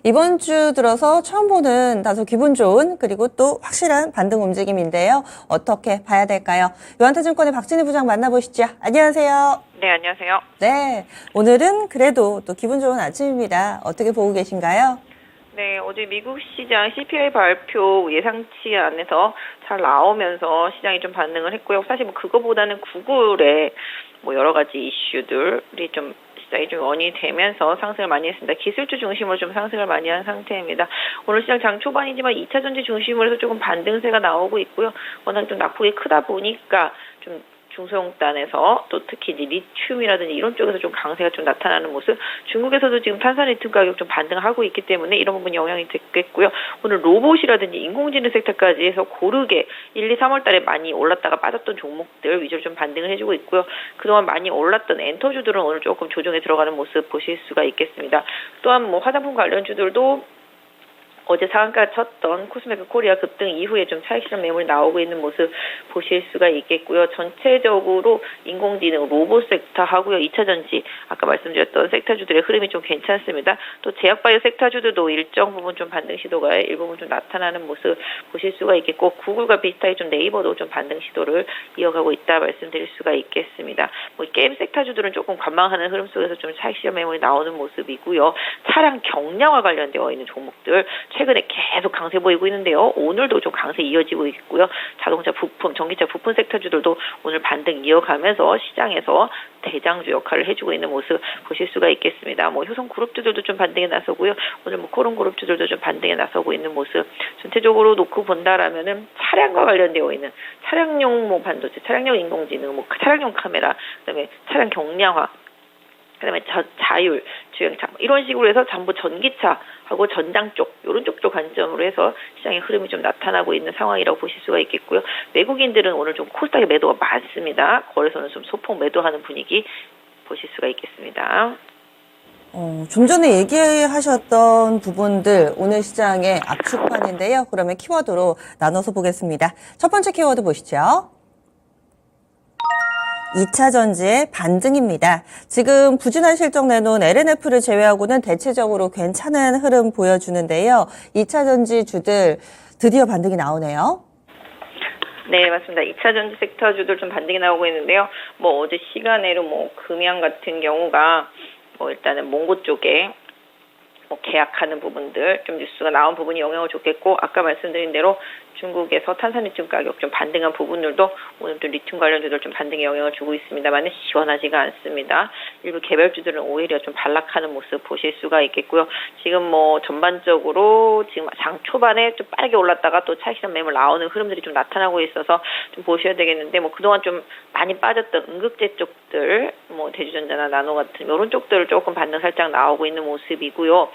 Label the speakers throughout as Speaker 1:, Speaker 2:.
Speaker 1: 이번 주 들어서 처음 보는 다소 기분 좋은 그리고 또 확실한 반등 움직임인데요. 어떻게 봐야 될까요? 요한타증권의 박진희 부장 만나보시죠. 안녕하세요.
Speaker 2: 네, 안녕하세요.
Speaker 1: 네, 오늘은 그래도 또 기분 좋은 아침입니다. 어떻게 보고 계신가요?
Speaker 2: 네, 어제 미국 시장 CPI 발표 예상치 안에서 잘 나오면서 시장이 좀 반응을 했고요. 사실 뭐 그거보다는 구글의 뭐 여러 가지 이슈들이 좀 시장이 좀 원인이 되면서 상승을 많이 했습니다. 기술주 중심으로 좀 상승을 많이 한 상태입니다. 오늘 시장 장 초반이지만 2차 전지 중심으로 해서 조금 반등세가 나오고 있고요. 워낙 좀 낙폭이 크다 보니까 좀 중소형단에서 또 특히 이제 리튬이라든지 이런 쪽에서 좀 강세가 좀 나타나는 모습. 중국에서도 지금 탄산 리튬 가격 좀 반등하고 있기 때문에 이런 부분 영향이 됐겠고요. 오늘 로봇이라든지 인공지능 섹터까지 해서 고르게 1, 2, 3월 달에 많이 올랐다가 빠졌던 종목들 위주로 좀 반등을 해주고 있고요. 그동안 많이 올랐던 엔터주들은 오늘 조금 조정에 들어가는 모습 보실 수가 있겠습니다. 또한 뭐 화장품 관련주들도 어제 상한가 쳤던 코스메틱 코리아 급등 이후에 좀 차익 실현 매물 나오고 있는 모습 보실 수가 있겠고요. 전체적으로 인공지능 로봇 섹터 하고요. 2차 전지 아까 말씀드렸던 섹터주들의 흐름이 좀 괜찮습니다. 또 제약바이오 섹터주들도 일정 부분 좀 반등 시도가 일부분 좀 나타나는 모습 보실 수가 있겠고 구글과 비슷하게 좀 네이버도 좀 반등 시도를 이어가고 있다 말씀드릴 수가 있겠습니다. 뭐 게임 섹터주들은 조금 관망하는 흐름 속에서 좀 차익 실현 매물이 나오는 모습이고요. 차량 경량화 관련되어 있는 종목들 최근에 계속 강세 보이고 있는데요. 오늘도 좀 강세 이어지고 있고요. 자동차 부품, 전기차 부품 섹터주들도 오늘 반등 이어가면서 시장에서 대장주 역할을 해주고 있는 모습 보실 수가 있겠습니다. 뭐 효성그룹주들도 좀 반등에 나서고요. 오늘 뭐 코론그룹주들도 좀 반등에 나서고 있는 모습. 전체적으로 놓고 본다라면은 차량과 관련되어 있는 차량용 뭐 반도체, 차량용 인공지능, 뭐 차량용 카메라, 그다음에 차량 경량화. 그다음에 자율, 주행차 이런 식으로 해서 전부 전기차하고 전장 쪽 이런 쪽도 관점으로 해서 시장의 흐름이 좀 나타나고 있는 상황이라고 보실 수가 있겠고요. 외국인들은 오늘 좀 코스닥에 매도가 많습니다. 거래소는 좀 소폭 매도하는 분위기 보실 수가 있겠습니다.
Speaker 1: 좀 전에 얘기하셨던 부분들 오늘 시장의 압축판인데요. 그러면 키워드로 나눠서 보겠습니다. 첫 번째 키워드 보시죠. 2차 전지의 반등입니다. 지금 부진한 실적 내놓은 LNF를 제외하고는 대체적으로 괜찮은 흐름 보여주는데요. 2차 전지 주들 드디어 반등이 나오네요.
Speaker 2: 네, 맞습니다. 2차 전지 섹터주들 좀 반등이 나오고 있는데요. 뭐 어제 시간에로 뭐 금양 같은 경우가 뭐 일단은 몽고 쪽에 뭐 계약하는 부분들 좀 뉴스가 나온 부분이 영향을 줬겠고 아까 말씀드린 대로 중국에서 탄산 리튬 가격 좀 반등한 부분들도 오늘 또 리튬 관련주들 좀 반등에 영향을 주고 있습니다만 시원하지가 않습니다. 일부 개별주들은 오히려 좀 반락하는 모습 보실 수가 있겠고요. 지금 뭐 전반적으로 지금 장 초반에 좀 빠르게 올랐다가 또 차익 실현 매물 나오는 흐름들이 좀 나타나고 있어서 좀 보셔야 되겠는데 뭐 그동안 좀 많이 빠졌던 응급제 쪽들 뭐 대주전자나 나노 같은 이런 쪽들을 조금 반등 살짝 나오고 있는 모습이고요.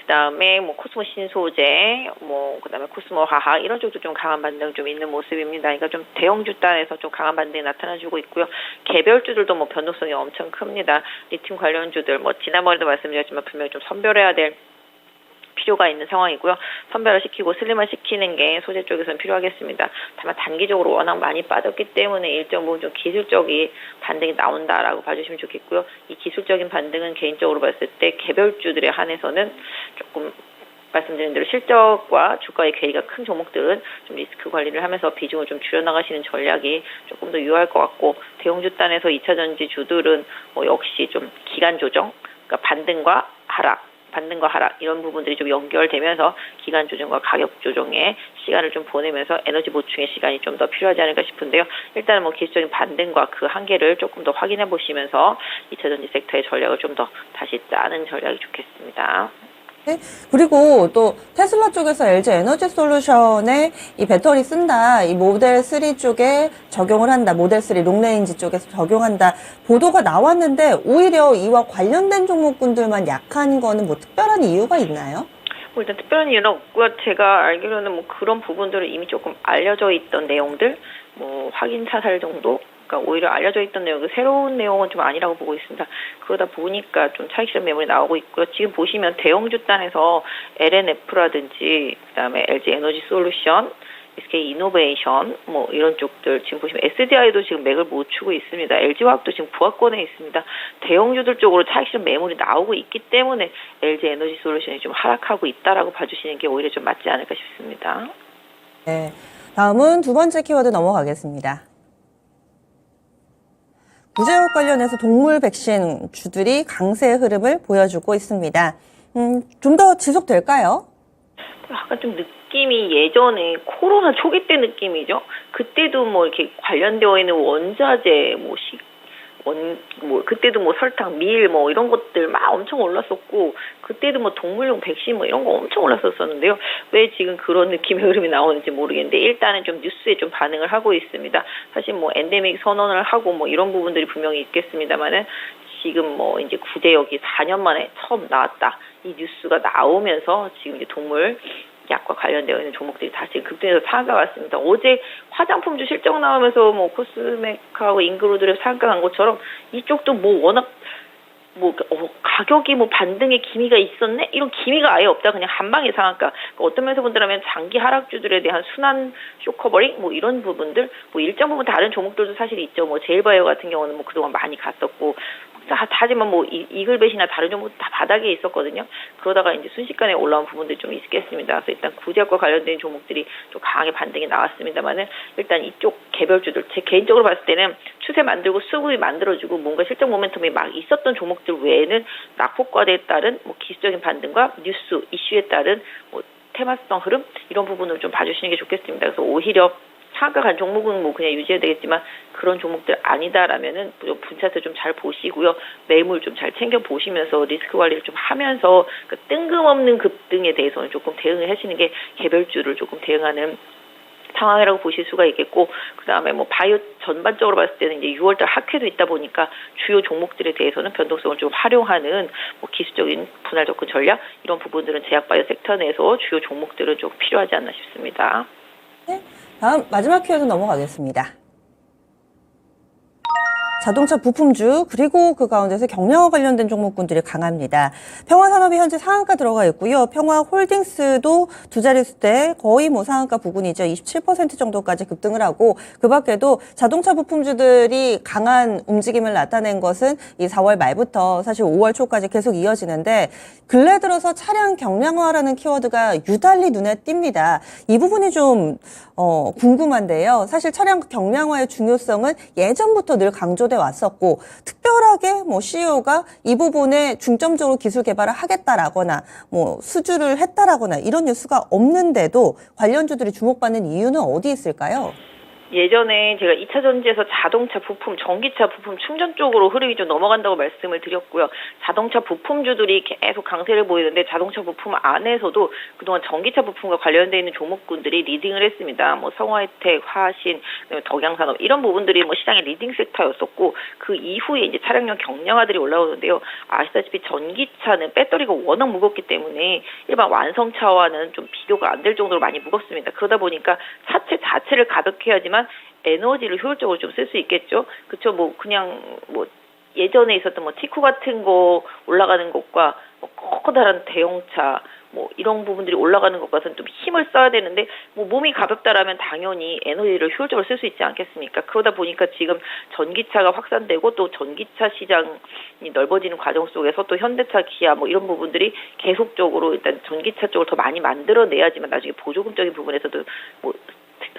Speaker 2: 그다음에 뭐 코스모 신소재, 뭐 그다음에 코스모 화학 이런 쪽도 좀 강한 반등 좀 있는 모습입니다. 그러니까 좀 대형주 단에서 좀 강한 반등이 나타나주고 있고요. 개별주들도 뭐 변동성이 엄청 큽니다. 리튬 관련주들 뭐 지난번에도 말씀드렸지만 분명히 좀 선별해야 될 필요가 있는 상황이고요. 선별을 시키고 슬림을 시키는 게 소재 쪽에서는 필요하겠습니다. 다만 단기적으로 워낙 많이 빠졌기 때문에 일정 부분 좀 기술적인 반등이 나온다라고 봐주시면 좋겠고요. 이 기술적인 반등은 개인적으로 봤을 때 개별주들에 한해서는 조금 말씀드린 대로 실적과 주가의 괴리가 큰 종목들은 좀 리스크 관리를 하면서 비중을 좀 줄여나가시는 전략이 조금 더 유효할 것 같고 대형주 단에서 2차 전지 주들은 뭐 역시 좀 기간 조정, 그러니까 반등과 하락 이런 부분들이 좀 연결되면서 기간 조정과 가격 조정에 시간을 좀 보내면서 에너지 보충의 시간이 좀 더 필요하지 않을까 싶은데요. 일단은 뭐 기술적인 반등과 그 한계를 조금 더 확인해 보시면서 2차 전지 섹터의 전략을 좀 더 다시 짜는 전략이 좋겠습니다.
Speaker 1: 네? 그리고 또 테슬라 쪽에서 LG 에너지 솔루션에 이 배터리 쓴다, 이 모델 3 쪽에 적용을 한다, 모델 3 롱레인지 쪽에서 적용한다 보도가 나왔는데 오히려 이와 관련된 종목군들만 약한 거는 뭐 특별한 이유가 있나요?
Speaker 2: 뭐 일단 특별한 이유는 없고요. 제가 알기로는 뭐 그런 부분들은 이미 조금 알려져 있던 내용들, 뭐 확인 사살 정도. 그러니까 오히려 알려져 있던 내용, 새로운 내용은 좀 아니라고 보고 있습니다. 그러다 보니까 좀 차익 실현 매물이 나오고 있고요. 지금 보시면 대형주 단에서 LNF라든지 그다음에 LG 에너지 솔루션 SK 이노베이션 뭐 이런 쪽들 지금 보시면 SDI도 지금 맥을 못 추고 있습니다. LG화학도 지금 부하권에 있습니다. 대형주들 쪽으로 차익 실현 매물이 나오고 있기 때문에 LG 에너지 솔루션이 좀 하락하고 있다라고 봐주시는 게 오히려 좀 맞지 않을까 싶습니다.
Speaker 1: 네. 다음은 두 번째 키워드 넘어가겠습니다. 구제역 관련해서 동물 백신 주들이 강세의 흐름을 보여주고 있습니다. 좀 더 지속될까요?
Speaker 2: 약간 좀 느낌이 예전에 코로나 초기 때 느낌이죠. 그때도 뭐 이렇게 관련되어 있는 원자재, 그때도 뭐 설탕, 밀, 뭐 이런 것들 막 엄청 올랐었고, 그때도 뭐 동물용 백신 뭐 이런 거 엄청 올랐었었는데요. 왜 지금 그런 느낌의 흐름이 나오는지 모르겠는데, 일단은 좀 뉴스에 좀 반응을 하고 있습니다. 사실 뭐 엔데믹 선언을 하고 뭐 이런 부분들이 분명히 있겠습니다만은, 지금 뭐 이제 구제역이 4년 만에 처음 나왔다. 이 뉴스가 나오면서 지금 이제 동물 약과 관련되어 있는 종목들이 다시 급등해서 상한가 왔습니다. 어제 화장품주 실적 나오면서 뭐 코스메카하고 인그루드랩 상한가 간 것처럼 이쪽도 뭐 워낙 가격이 뭐 반등의 기미가 있었네? 이런 기미가 아예 없다. 그냥 한 방에 상한가. 그러니까 어떤 면에서 본다면 장기 하락주들에 대한 순환 쇼커버링? 뭐 이런 부분들, 뭐 일정 부분 다른 종목들도 사실 있죠. 뭐 제일바이오 같은 경우는 뭐 그동안 많이 갔었고, 하지만 뭐 이글벳이나 다른 종목도 다 바닥에 있었거든요. 그러다가 이제 순식간에 올라온 부분들이 좀 있겠습니다. 그래서 일단 구제약과 관련된 종목들이 좀 강하게 반등이 나왔습니다만은 일단 이쪽 개별주들 제 개인적으로 봤을 때는 추세 만들고 수급이 만들어주고 뭔가 실적 모멘텀이 막 있었던 종목들 외에는 낙폭과대에 따른 뭐 기술적인 반등과 뉴스 이슈에 따른 뭐 테마성 흐름 이런 부분을 좀 봐주시는 게 좋겠습니다. 그래서 오히려 상한가 간 종목은 뭐 그냥 유지해야 되겠지만 그런 종목들 아니다라면은 분차트 좀 잘 보시고요. 매물 좀 잘 챙겨 보시면서 리스크 관리를 좀 하면서 그 뜬금없는 급등에 대해서는 조금 대응을 하시는 게 개별주를 조금 대응하는 상황이라고 보실 수가 있겠고, 그 다음에 뭐 바이오 전반적으로 봤을 때는 이제 6월달 학회도 있다 보니까 주요 종목들에 대해서는 변동성을 좀 활용하는 뭐 기술적인 분할 접근 전략 이런 부분들은 제약 바이오 섹터 내에서 주요 종목들은 좀 필요하지 않나 싶습니다.
Speaker 1: 네. 다음 마지막 키워드 넘어가겠습니다. 자동차 부품주 그리고 그 가운데서 경량화 관련된 종목군들이 강합니다. 평화산업이 현재 상한가 들어가 있고요. 평화홀딩스도 두 자릿수대 거의 뭐 상한가 부근이죠. 27% 정도까지 급등을 하고 그 밖에도 자동차 부품주들이 강한 움직임을 나타낸 것은 이 4월 말부터 사실 5월 초까지 계속 이어지는데 근래 들어서 차량 경량화라는 키워드가 유달리 눈에 띕니다. 이 부분이 좀 궁금한데요. 사실 차량 경량화의 중요성은 예전부터 늘 강조돼 왔었고 특별하게 뭐 CEO가 이 부분에 중점적으로 기술 개발을 하겠다라거나 뭐 수주를 했다라거나 이런 뉴스가 없는데도 관련주들이 주목받는 이유는 어디 있을까요?
Speaker 2: 예전에 제가 2차 전지에서 자동차 부품, 전기차 부품 충전 쪽으로 흐름이 좀 넘어간다고 말씀을 드렸고요. 자동차 부품주들이 계속 강세를 보이는데 자동차 부품 안에서도 그동안 전기차 부품과 관련되어 있는 종목군들이 리딩을 했습니다. 뭐 성화혜택, 화신, 덕양산업 이런 부분들이 뭐 시장의 리딩 섹터였었고 그 이후에 이제 차량용 경량화들이 올라오는데요. 아시다시피 전기차는 배터리가 워낙 무겁기 때문에 일반 완성차와는 좀 비교가 안 될 정도로 많이 무겁습니다. 그러다 보니까 차체 자체를 가볍게 해야지만 에너지를 효율적으로 좀 쓸 수 있겠죠. 그쵸? 뭐 그냥 뭐 예전에 있었던 뭐 티쿠 같은 거 올라가는 것과 뭐 커다란 대형차 뭐 이런 부분들이 올라가는 것과는 좀 힘을 써야 되는데 뭐 몸이 가볍다라면 당연히 에너지를 효율적으로 쓸 수 있지 않겠습니까? 그러다 보니까 지금 전기차가 확산되고 또 전기차 시장이 넓어지는 과정 속에서 또 현대차, 기아 뭐 이런 부분들이 계속적으로 일단 전기차 쪽을 더 많이 만들어내야지만 나중에 보조금적인 부분에서도 뭐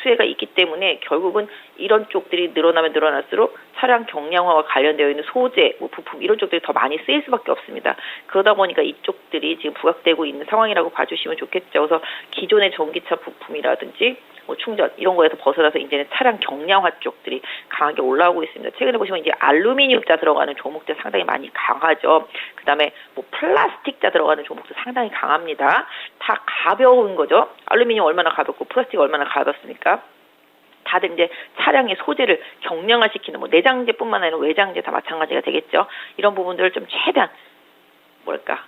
Speaker 2: 수혜가 있기 때문에 결국은 이런 쪽들이 늘어나면 늘어날수록 차량 경량화와 관련되어 있는 소재, 뭐 부품 이런 쪽들이 더 많이 쓰일 수밖에 없습니다. 그러다 보니까 이쪽들이 지금 부각되고 있는 상황이라고 봐주시면 좋겠죠. 그래서 기존의 전기차 부품이라든지 뭐 충전 이런 거에서 벗어나서 이제는 차량 경량화 쪽들이 강하게 올라오고 있습니다. 최근에 보시면 이제 알루미늄자 들어가는 종목들 상당히 많이 강하죠. 그다음에 뭐 플라스틱자 들어가는 종목도 상당히 강합니다. 다 가벼운 거죠. 알루미늄 얼마나 가볍고 플라스틱 얼마나 가볍습니까? 다들 이제 차량의 소재를 경량화시키는 뭐 내장재뿐만 아니라 외장재 다 마찬가지가 되겠죠. 이런 부분들을 좀 최대한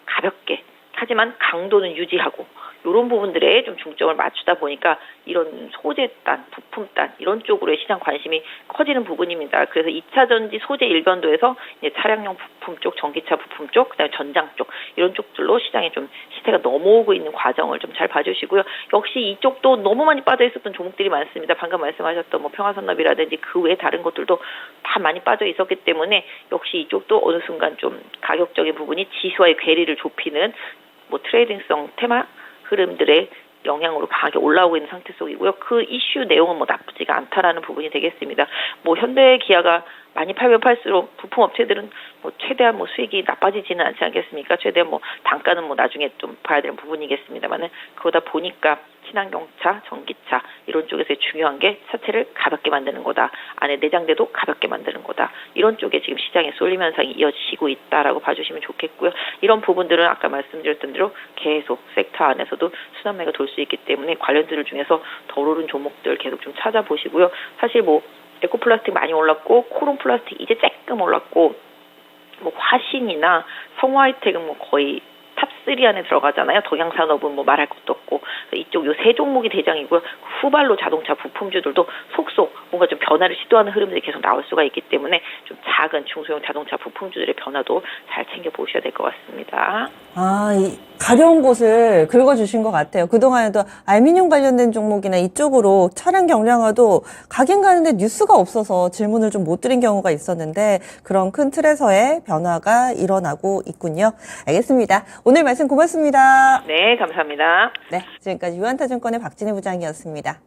Speaker 2: 가볍게 하지만 강도는 유지하고 이런 부분들에 좀 중점을 맞추다 보니까 이런 소재단, 부품단 이런 쪽으로의 시장 관심이 커지는 부분입니다. 그래서 2차 전지 소재 일변도에서 이제 차량용 부품 쪽, 전기차 부품 쪽, 그다음에 전장 쪽 이런 쪽들로 시장에 좀 시세가 넘어오고 있는 과정을 좀 잘 봐주시고요. 역시 이쪽도 너무 많이 빠져 있었던 종목들이 많습니다. 방금 말씀하셨던 뭐 평화산업이라든지 그 외 다른 것들도 다 많이 빠져 있었기 때문에 역시 이쪽도 어느 순간 좀 가격적인 부분이 지수와의 괴리를 좁히는 뭐 트레이딩성 테마 흐름들의 영향으로 강하게 올라오고 있는 상태 속이고요. 그 이슈 내용은 뭐 나쁘지가 않다라는 부분이 되겠습니다. 뭐 현대 기아가 많이 팔면 팔수록 부품 업체들은 뭐 최대한 뭐 수익이 나빠지지는 않지 않겠습니까? 최대한 뭐 단가는 뭐 나중에 좀 봐야 되는 부분이겠습니다만은 그러다 보니까 친환경차, 전기차 이런 쪽에서의 중요한 게 차체를 가볍게 만드는 거다. 안에 내장재도 가볍게 만드는 거다. 이런 쪽에 지금 시장에 쏠림 현상이 이어지고 있다라고 봐주시면 좋겠고요. 이런 부분들은 아까 말씀드렸던 대로 계속 섹터 안에서도 순환매가 돌 수 있기 때문에 관련주들 중에서 덜 오른 종목들 계속 좀 찾아보시고요. 사실 뭐 에코플라스틱 많이 올랐고 코론 플라스틱 이제 조금 올랐고 뭐 화신이나 성화이텍은 뭐 거의 탑3 안에 들어가잖아요. 동양산업은 뭐 말할 것도 없고 이쪽 요 세 종목이 대장이고요. 후발로 자동차 부품주들도 속속 뭔가 좀 변화를 시도하는 흐름들이 계속 나올 수가 있기 때문에 좀 작은 중소형 자동차 부품주들의 변화도 잘 챙겨보셔야 될 것 같습니다.
Speaker 1: 이 가려운 곳을 긁어주신 것 같아요. 그동안에도 알미늄 관련된 종목이나 이쪽으로 차량 경량화도 가긴 가는데 뉴스가 없어서 질문을 좀 못 드린 경우가 있었는데 그런 큰 틀에서의 변화가 일어나고 있군요. 알겠습니다. 오늘 말씀 고맙습니다.
Speaker 2: 네, 감사합니다.
Speaker 1: 네, 지금까지 유한타증권의 박진희 부장이었습니다.